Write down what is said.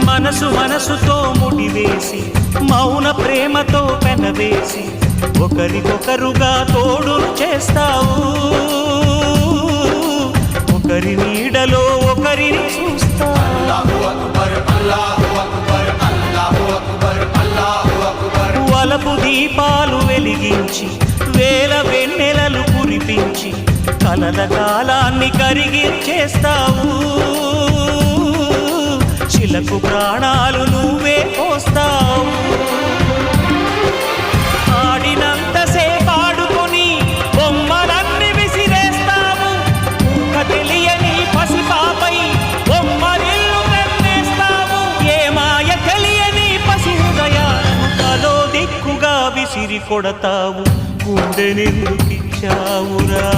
మనసు మనసుతో ముడివేసి మౌన ప్రేమతో పెనవేసి ఒకరికొకరుగా తోడును చేస్తావు. ఒకరి నీడలో ఒకరిని చూస్తావు. వలపు దీపాలు వెలిగించి వేల వెన్నెలలు కురిపించి కలల కాలాన్ని కరిగించేస్తావు. శిలకు ప్రాణాలు నువ్వే పోస్తావు. ఆడినంతసేపు ఆడుకొని బొమ్మలన్నీ విసిరేస్తావు. ఊహ తెలియని పసిపాపై బొమ్మరిల్లు వెన్నేస్తావు. ఏ మాయ తెలియని పసి హృదయాలను తలో దిక్కుగా విసిరి కొడతావు. గుండెనెందుకిచ్చావురా?